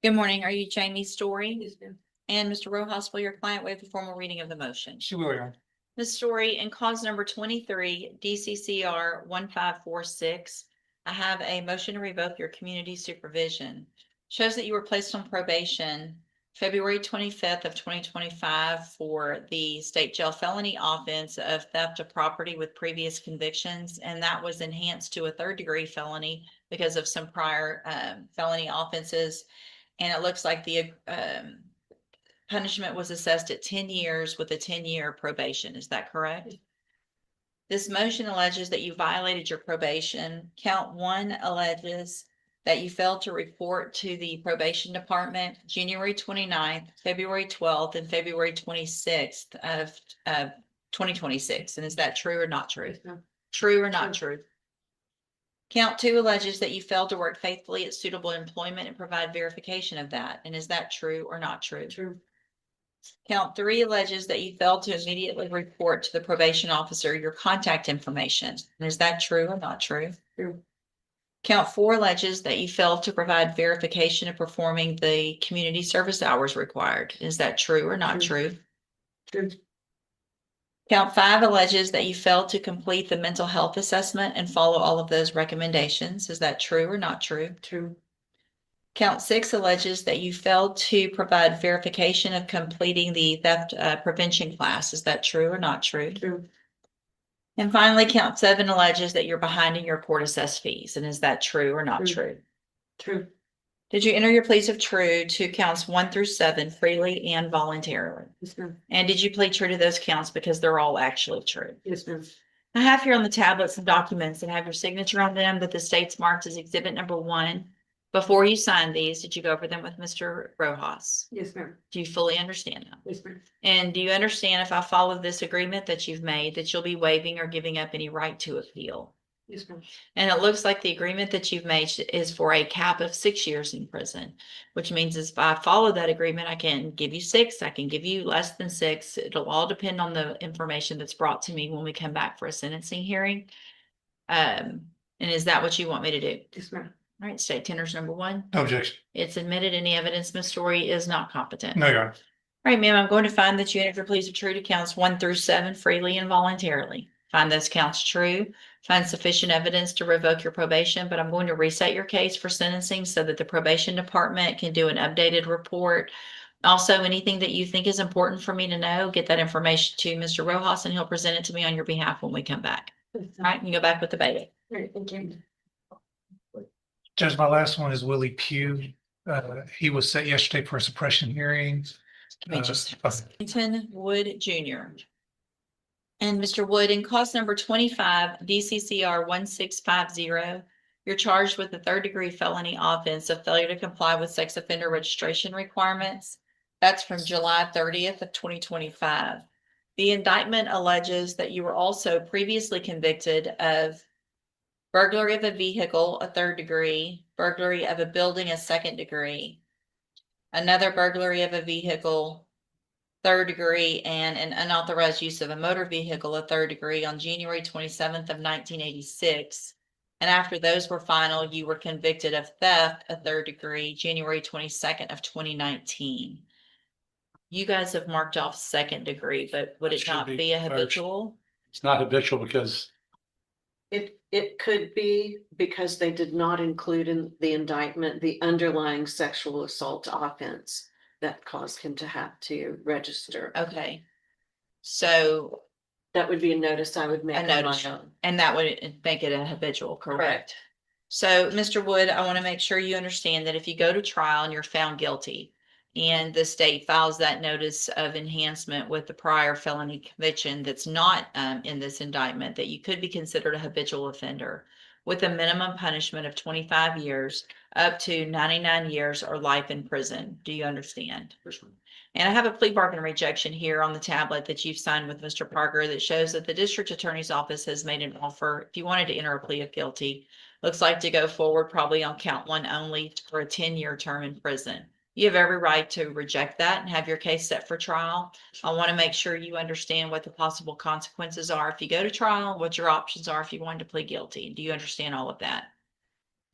Good morning. Are you Jamie Story? Yes, ma'am. And Mr. Rojas, will your client waive the formal reading of the motion? She will, Your Honor. Ms. Story, in cause number 23, DCCR 1546, I have a motion to revoke your community supervision. Shows that you were placed on probation February 25th of 2025 for the state jail felony offense of theft of property with previous convictions, and that was enhanced to a third-degree felony because of some prior felony offenses. And it looks like the punishment was assessed at 10 years with a 10-year probation. Is that correct? This motion alleges that you violated your probation. Count 1 alleges that you failed to report to the probation department January 29th, February 12th, and February 26th of 2026. And is that true or not true? No. True or not true? Count 2 alleges that you failed to work faithfully at suitable employment and provide verification of that. And is that true or not true? True. Count 3 alleges that you failed to immediately report to the probation officer your contact information. And is that true or not true? True. Count 4 alleges that you failed to provide verification of performing the community service hours required. Is that true or not true? True. Count 5 alleges that you failed to complete the mental health assessment and follow all of those recommendations. Is that true or not true? True. Count 6 alleges that you failed to provide verification of completing the theft prevention class. Is that true or not true? True. And finally, count 7 alleges that you're behind in your court assessed fees. And is that true or not True. true? True. Did you enter your pleas of true to counts 1 through 7 freely and voluntarily? Yes, ma'am. And did you plead true to those counts because they're all actually true? Yes, ma'am. I have here on the tablets some documents that have your signature on them that the state's marked as exhibit number 1. Before you signed these, did you go over them with Mr. Rojas? Yes, ma'am. Do you fully understand them? Yes, ma'am. And do you understand if I follow this agreement that you've made, that you'll be waiving or giving up any right to appeal? Yes, ma'am. And it looks like the agreement that you've made is for a cap of 6 years in prison, which means if I follow that agreement, I can give you 6, I can give you less than 6. It'll all depend on the information that's brought to me when we come back for a sentencing hearing. And is that what you want me to do? Yes, ma'am. All right, state tenders number 1. No objection. It's admitted any evidence Ms. Story is not competent. No, Your Honor. All right, ma'am, I'm going to find that you entered your pleas of true to counts 1 through 7 freely and voluntarily. Find those counts true, find sufficient evidence to revoke your probation, but I'm going to reset your case for sentencing so that the probation department can do an updated report. Also, anything that you think is important for me to know, get that information to Mr. Rojas and he'll present it to me on your behalf when we come back. All right, you can go back with the baby. All right, thank you. Judge, my last one is Willie Pugh. He was set yesterday for a suppression hearing. Let me just, Fine. Washington Wood Jr. And Mr. Wood, in cause number 25, DCCR 1650, you're charged with the third-degree felony offense of failure to comply with sex offender registration requirements. That's from July 30th of 2025. The indictment alleges that you were also previously convicted of burglary of a vehicle, a third degree, burglary of a building, a second degree, another burglary of a vehicle, third degree, and an unauthorized use of a motor vehicle, a third degree, on January 27th of 1986. And after those were final, you were convicted of theft, a third degree, January 22nd of 2019. You guys have marked off second degree, but would That it should not be be a first. habitual? It's not habitual because It could be because they did not include in the indictment the underlying sexual assault offense that caused him to have to register. Okay. So, That would be a notice I would make a on my notice, own. and that would make it a habitual, correct? Correct. So, Mr. Wood, I want to make sure you understand that if you go to trial and you're found guilty and the state files that notice of enhancement with the prior felony conviction that's not in this indictment, that you could be considered a habitual offender with a minimum punishment of 25 years up to 99 years or life in prison. Do you understand? And I have a plea bargain rejection here on the tablet that you've signed with Mr. Parker that shows that the district attorney's office has made an offer. If you wanted to enter a plea of guilty, looks like to go forward probably on count 1 only for a 10-year term in prison. You have every right to reject that and have your case set for trial. I want to make sure you understand what the possible consequences are if you go to trial, what your options are if you want to plead guilty. Do you understand all of that?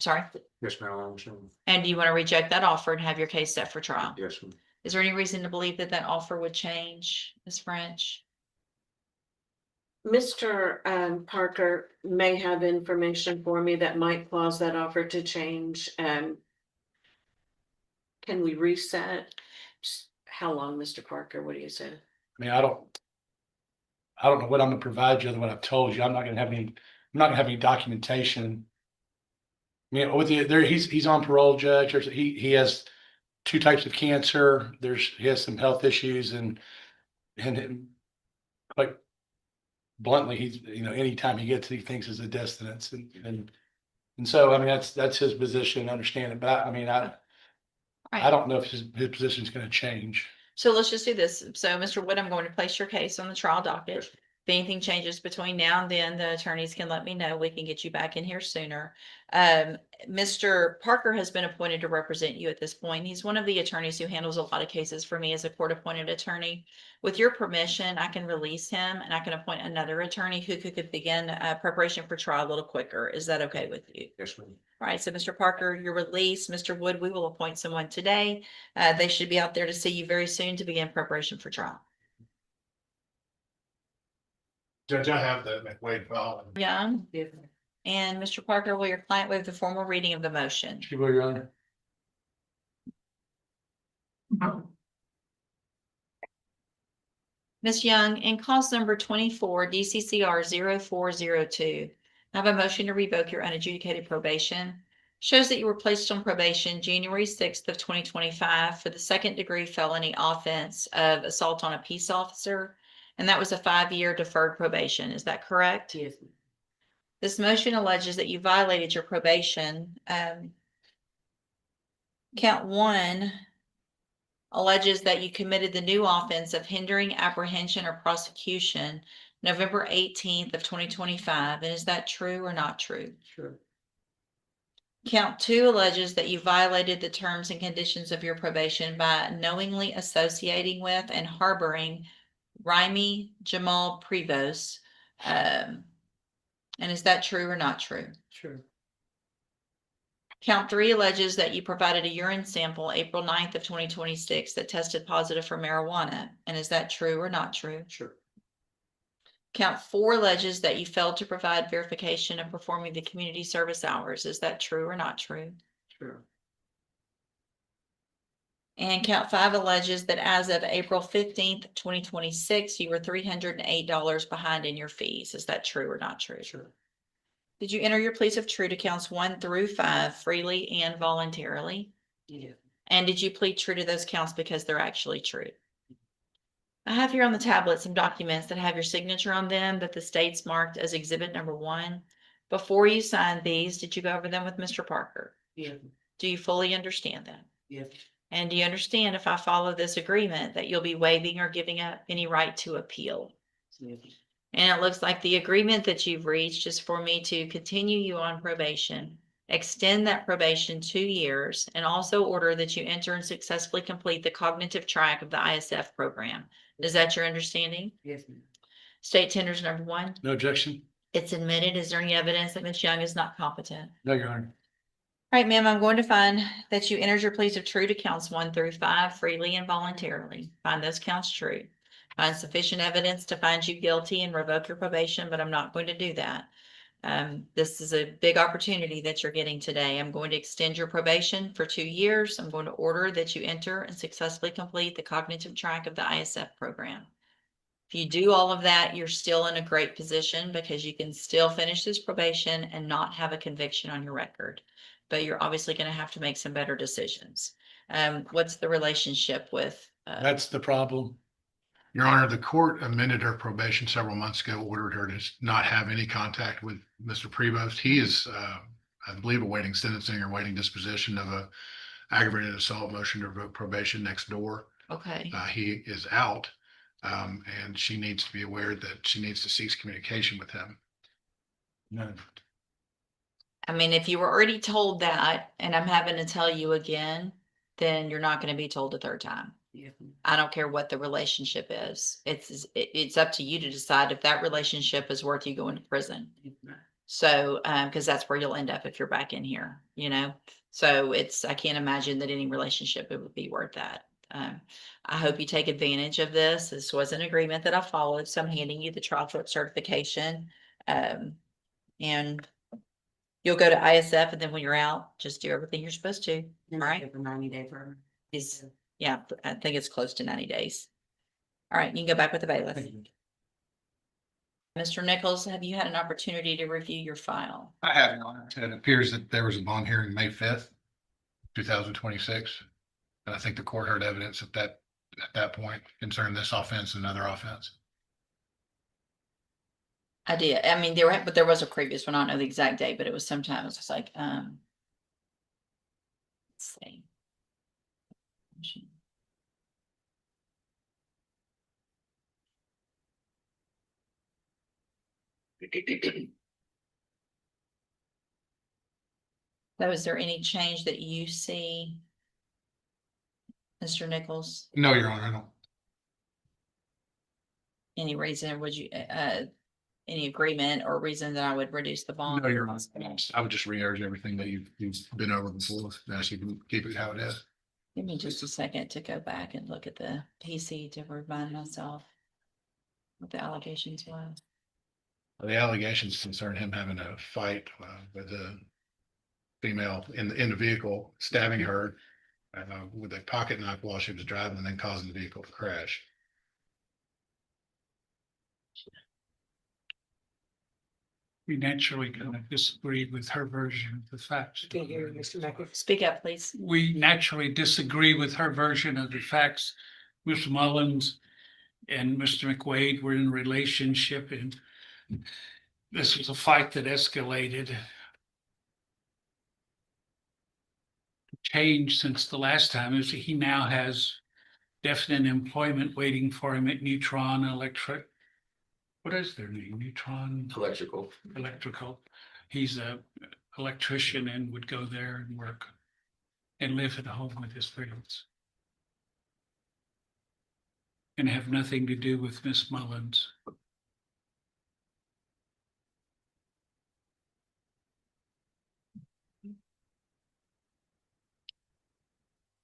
Sorry. Yes, ma'am, I understand. And do you want to reject that offer and have your case set for trial? Yes, ma'am. Is there any reason to believe that that offer would change, Ms. French? Mr. Parker may have information for me that might cause that offer to change. Can we reset? How long, Mr. Parker? What do you say? I mean, I don't know what I'm gonna provide you other than what I've told you. I'm not gonna have any documentation. I mean, with the, there, he's on parole, Judge. He has 2 types of cancer. He has some health issues and quite bluntly, he's, anytime he gets, he thinks is a death sentence and so, I mean, that's his position, understand it, but I mean, I Right. don't know if his position is gonna change. So let's just do this. So, Mr. Wood, I'm going to place your case on the trial docket. If anything changes between now and then, the attorneys can let me know. We can get you back in here sooner. Mr. Parker has been appointed to represent you at this point. He's one of the attorneys who handles a lot of cases for me as a court-appointed attorney. With your permission, I can release him and I can appoint another attorney who could begin preparation for trial a little quicker. Is that okay with you? Yes, ma'am. All right, so Mr. Parker, you're released. Mr. Wood, we will appoint someone today. They should be out there to see you very soon to begin preparation for trial. Judge, I have the McWade file. Young and Mr. Parker, will your client waive the formal reading of the motion? She will, Your Honor. Ms. Young, in cause number 24 DCCR 0402, I have a motion to revoke your unadjudicated probation. Shows that you were placed on probation January 6th of 2025 for the 2nd-degree felony offense of assault on a peace officer. And that was a 5-year deferred probation. Is that correct? Yes. This motion alleges that you violated your probation. Count 1 alleges that you committed the new offense of hindering apprehension or prosecution November 18th of 2025. And is that true or not true? Sure. Count 2 alleges that you violated the terms and conditions of your probation by knowingly associating with and harboring Raimi Jamal Prevost. And is that true or not true? Sure. Count 3 alleges that you provided a urine sample April 9th of 2026 that tested positive for marijuana. And is that true or not true? Sure. Count 4 alleges that you failed to provide verification of performing the community service hours. Is that true or not true? Sure. And count 5 alleges that as of April 15th, 2026, you were $308 behind in your fees. Is that true or not true? Sure. Did you enter your pleas of true to counts 1 through 5 freely and voluntarily? Yeah. And did you plead true to those counts because they're actually true? I have here on the tablet some documents that have your signature on them that the state's marked as exhibit number 1. Before you signed these, did you go over them with Mr. Parker? Yeah. Do you fully understand them? Yes. And do you understand if I follow this agreement that you'll be waiving or giving up any right to appeal? And it looks like the agreement that you've reached is for me to continue you on probation, extend that probation 2 years, and also order that you enter and successfully complete the cognitive track of the ISF program. Is that your understanding? Yes. State tenders number 1. No objection? It's admitted. Is there any evidence that Ms. Young is not competent? No, Your Honor. All right, ma'am, I'm going to find that you entered your pleas of true to counts 1 through 5 freely and voluntarily. Find those counts true. Find sufficient evidence to find you guilty and revoke your probation, but I'm not going to do that. This is a big opportunity that you're getting today. I'm going to extend your probation for 2 years. I'm going to order that you enter and successfully complete the cognitive track of the ISF program. If you do all of that, you're still in a great position because you can still finish this probation and not have a conviction on your record. But you're obviously going to have to make some better decisions. What's the relationship with? That's the problem. Your Honor, the court amended her probation several months ago, ordered her to not have any contact with Mr. Prevost. He is, I believe, awaiting sentencing or waiting disposition of a aggravated assault motion to revoke probation next door. Okay. He is out, and she needs to be aware that she needs to cease communication with him. No. I mean, if you were already told that, and I'm having to tell you again, then you're not going to be told a third time. Yeah. I don't care what the relationship is. It's up to you to decide if that relationship is worth you going to prison. So, because that's where you'll end up if you're back in here, you know? So I can't imagine that any relationship it would be worth that. I hope you take advantage of this. This was an agreement that I followed, so I'm handing you the trial court certification. And you'll go to ISF, and then when you're out, just do everything you're supposed to. All right? For 90-day term. Is, yeah, I think it's close to 90 days. All right, you can go back with the bailiff. Thank you. Mr. Nichols, have you had an opportunity to review your file? I have, Your Honor. It appears that there was a bond hearing May 5th, 2026. And I think the court heard evidence at that point concerning this offense and another offense. I did. I mean, but there was a previous one. I don't know the exact date, but it was sometime. It was just like, let's see. So is there any change that you see, Mr. Nichols? No, Your Honor, I don't. Any reason would you, any agreement or reason that I would reduce the bond? No, Your Honor. I would just re-urge everything that you've been over before, as you can keep it how it is. Give me just a second to go back and look at the PC to remind myself what the allegations was. The allegations concern him having a fight with a female in the vehicle, stabbing her with a pocket knife while she was driving and then causing the vehicle to crash. We naturally kind of disagree with her version of the facts. Speak up, please. We naturally disagree with her version of the facts. Mr. Mullins and Mr. McWade were in a relationship, and this was a fight that escalated. Changed since the last time is he now has definite employment waiting for him at Neutron Electric. What is their name? Neutron Electrical. He's a electrician and would go there and work and live at home with his friends. And have nothing to do with Miss Mullins.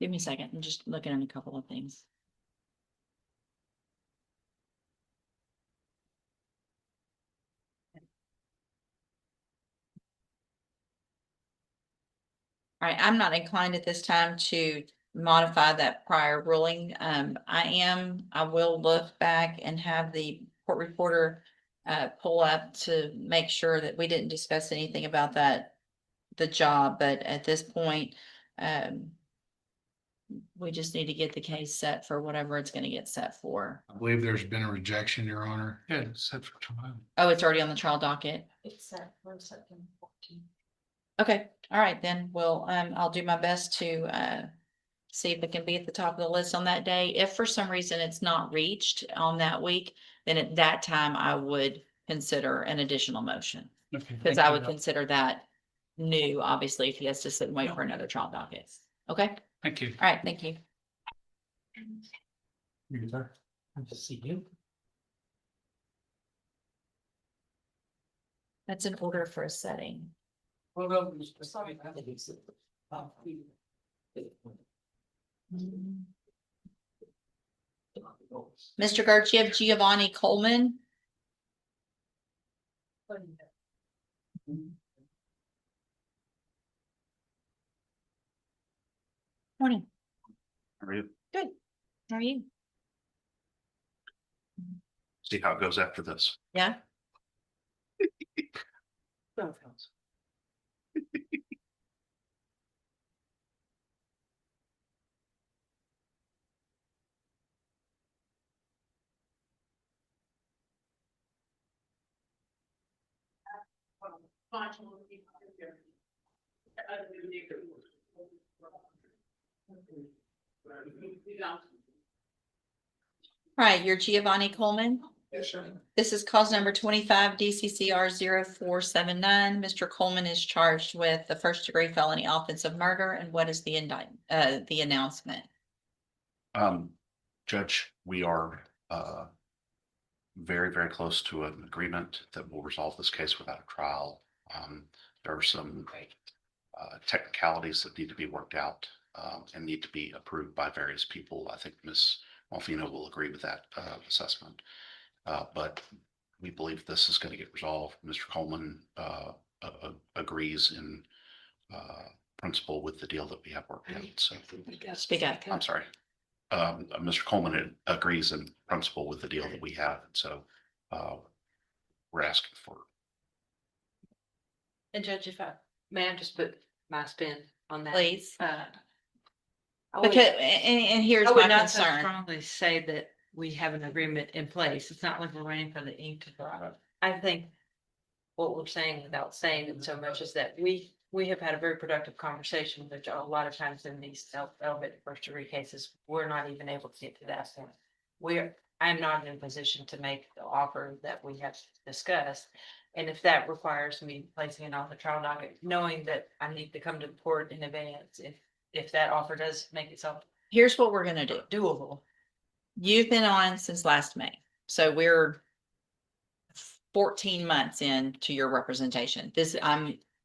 Give me a second. I'm just looking at a couple of things. All right, I'm not inclined at this time to modify that prior ruling. I will look back and have the court reporter pull up to make sure that we didn't discuss anything about that, the job, but at this point, we just need to get the case set for whatever it's gonna get set for. I believe there's been a rejection, Your Honor. Yeah, it's set for tomorrow. Oh, it's already on the trial docket. It's set for September 14th. Okay, all right, then, well, I'll do my best to see if it can be at the top of the list on that day. If for some reason it's not reached on that week, then at that time I would consider an additional motion. Okay, Because thank I you. would consider that new, obviously, if he has to sit and wait for another trial docket. Okay, Thank you. all right, thank you. You're there. Good to see you. That's an order for a setting. Mr. Garchiev, Giovanni Coleman. Morning. How are you? Good. How are you? See how it goes after this. Yeah. All right, you're Giovanni Coleman. Yes, sir. This is cause number 25 DCCR 0479. Mr. Coleman is charged with the first degree felony offense of murder. And what is the the announcement? Judge, we are very, very close to an agreement that will resolve this case without a trial. There are some technicalities that need to be worked out and need to be approved by various people. I think Ms. Malfino will agree with that assessment. But we believe this is going to get resolved. Mr. Coleman agrees in principle with the deal that we have worked out. So Speak up. I'm sorry. Mr. Coleman agrees in principle with the deal that we have. So we're asking for. And Judge, if may I just put my spin on that? Please. I Because, would- and here's I would my not so concern. strongly say that we have an agreement in place. It's not like we're waiting for the ink to dry. I think what we're saying without saying it so much is that we have had a very productive conversation, which a lot of times in these elevated first degree cases, we're not even able to get to that point. I'm not in a position to make the offer that we have discussed. And if that requires me placing it on the trial docket, knowing that I need to come to the court in advance, if that offer does make itself Here's what we're gonna do. doable. You've been on since last May, so we're 14 months into your representation.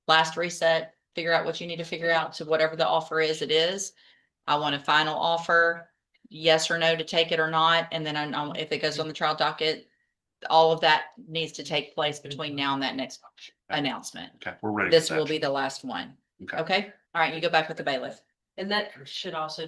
Last reset, figure out what you need to figure out to whatever the offer is, it is. I want a final offer, yes or no to take it or not, and then if it goes on the trial docket, all of that needs to take place between now and that next announcement. Okay, we're ready. This will be the last one. Okay. Okay? All right, you go back with the bailiff. And that should also